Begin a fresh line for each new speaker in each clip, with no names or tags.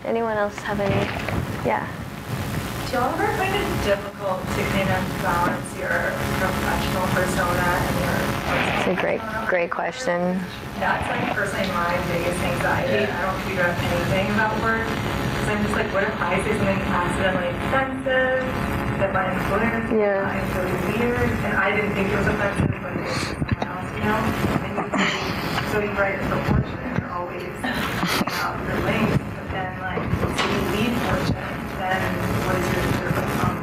Anyone else have any? Yeah.
Do y'all ever find it difficult to kind of balance your professional persona and your
It's a great question.
That's like personally my biggest anxiety. I don't figure out anything about work. Because I'm just like, what if I say something accidentally offensive that my employer finds really weird? And I didn't think it was offensive, but it was to someone else, you know? And so you write as a fortune, you're always putting out your links, but then like, so you leave fortune, then what is your response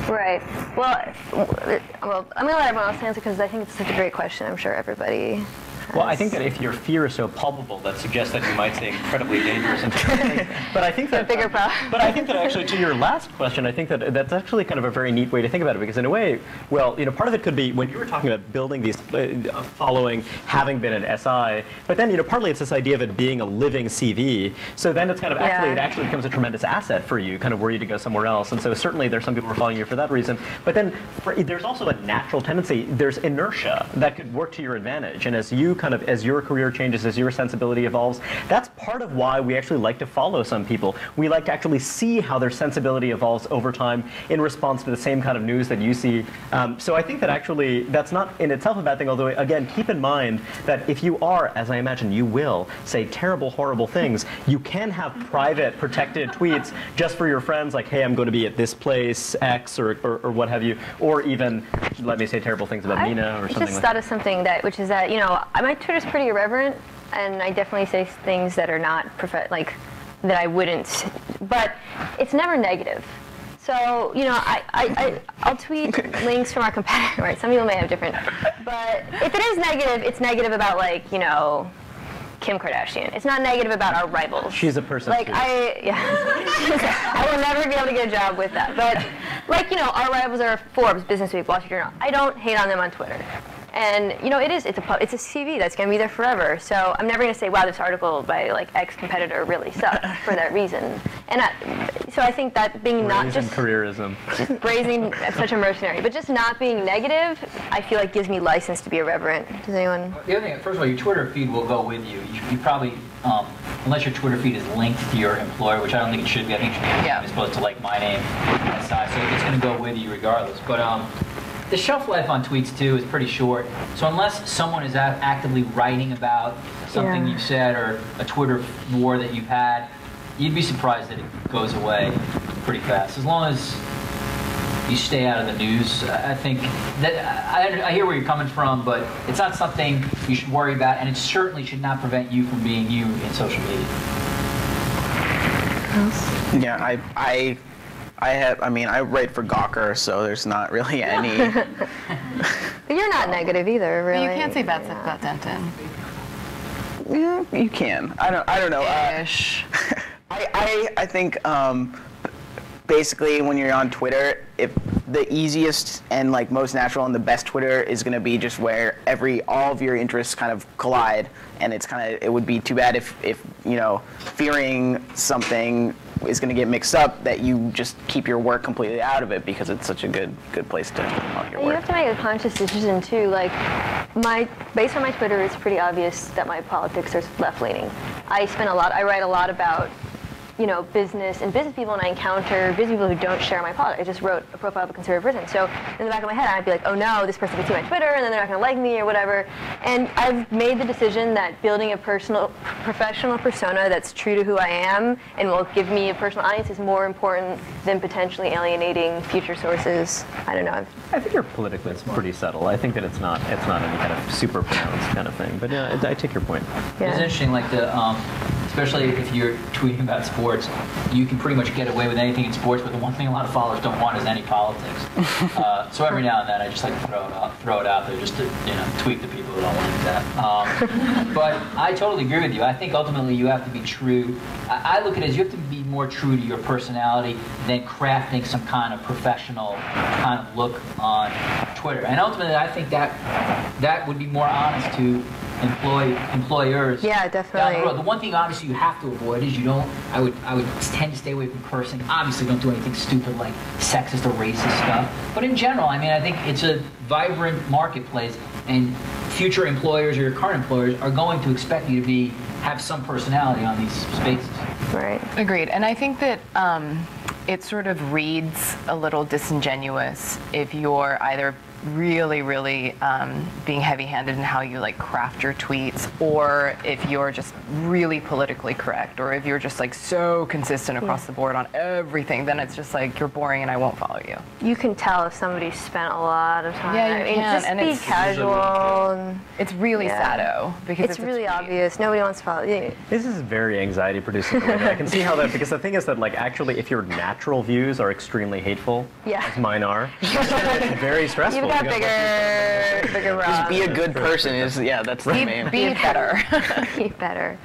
really?
Right. Well, I'm going to let everyone else answer because I think it's such a great question. I'm sure everybody has.
Well, I think that if your fear is so palpable, that suggests that you might say incredibly dangerous and terrible things. But I think that,
bigger problem.
But I think that actually, to your last question, I think that that's actually kind of a very neat way to think about it, because in a way, well, you know, part of it could be when you were talking about building these following, having been an SI, but then, you know, partly it's this idea of it being a living CV. So then it's kind of actually, it actually becomes a tremendous asset for you, kind of were you to go somewhere else. And so certainly there's some people who are following you for that reason. But then there's also a natural tendency, there's inertia that could work to your advantage. And as you kind of, as your career changes, as your sensibility evolves, that's part of why we actually like to follow some people. We like to actually see how their sensibility evolves over time in response to the same kind of news that you see. So I think that actually that's not in itself a bad thing, although again, keep in mind that if you are, as I imagine you will, say terrible, horrible things, you can have private, protected tweets just for your friends, like, hey, I'm going to be at this place, X, or what have you, or even let me say terrible things about Mina or something like that.
I just thought of something which is that, you know, my Twitter's pretty irreverent, and I definitely say things that are not that I wouldn't, but it's never negative. So, you know, I'll tweet links from our competitor, right? Some people may have different, but if it is negative, it's negative about, like, you know, Kim Kardashian. It's not negative about our rivals.
She's a person.
Like, I will never be able to get a job with that. But, like, you know, our rivals are Forbes, Business Week, Wall Street Journal. I don't hate on them on Twitter. And, you know, it's a CV that's going to be there forever. So I'm never going to say, wow, this article by, like, X competitor really sucked for that reason. And so I think that being not just
careerism,
brazen, such a mercenary, but just not being negative, I feel like gives me license to be irreverent. Does anyone?
The other thing, first of all, your Twitter feed will go with you. You probably, unless your Twitter feed is linked to your employer, which I don't think it should be. I think it should be as opposed to, like, my name, SI. So it's going to go with you regardless. But the shelf life on tweets, too, is pretty short. So unless someone is actively writing about something you've said or a Twitter war that you've had, you'd be surprised that it goes away pretty fast. As long as you stay out of the news, I think that I hear where you're coming from, but it's not something you should worry about, and it certainly should not prevent you from being you in social media.
Yeah, I write for Gawker, so there's not really any.
But you're not negative either, really.
But you can't say bad stuff about Denton.
Yeah, you can. I don't know. I think basically when you're on Twitter, if the easiest and, like, most natural and the best Twitter is going to be just where all of your interests kind of collide, and it would be too bad if you know, fearing something is going to get mixed up, that you just keep your work completely out of it, because it's such a good place to promote your work.
You have to make a conscious decision too. Like, based on my Twitter, it's pretty obvious that my politics are left-leaning. I write a lot about, you know, business and business people, and I encounter business people who don't share my politics. I just wrote a profile of a conservative person. So in the back of my head, I'd be like, oh no, this person can see my Twitter, and then they're not going to like me or whatever. And I've made the decision that building a professional persona that's true to who I am and will give me a personal audience is more important than potentially alienating future sources. I don't know.
I think you're politically pretty subtle. I think that it's not any kind of super pronounced kind of thing. But yeah, I take your point.
Yeah. It's interesting, like especially if you're tweeting about sports, you can pretty much get away with anything in sports, but the one thing a lot of followers don't want is any politics. So every now and then I just like to throw it out there just to, you know, tweak the people who don't like that. But I totally agree with you. I think ultimately you have to be true. I look at it as you have to be more true to your personality than crafting some kind of professional kind of look on Twitter. And ultimately I think that would be more honest to employers.
Yeah, definitely.
Down the road. The one thing obviously you have to avoid is I would tend to stay away from cursing. Obviously don't do anything stupid like sexist or racist stuff. But in general, I mean, I think it's a vibrant marketplace, and future employers or your current employers are going to expect you to have some personality on these spaces.
Right.
Agreed. And I think that it sort of reads a little disingenuous if you're either really, really being heavy-handed in how you like craft your tweets, or if you're just really politically correct, or if you're just like so consistent across the board on everything, then it's just like you're boring and I won't follow you.
You can tell if somebody spent a lot of time.
Yeah, you
I mean,
can,
just
and
be
it's
casual.
It's really sado because
It's really obvious. Nobody wants to follow you.
This is very anxiety-producing. I can see how that, because the thing is that, like, actually, if your natural views are extremely hateful, as mine are, it's very stressful.
You've got bigger
Just be a good person is, that's the main.
Be better.
Be better.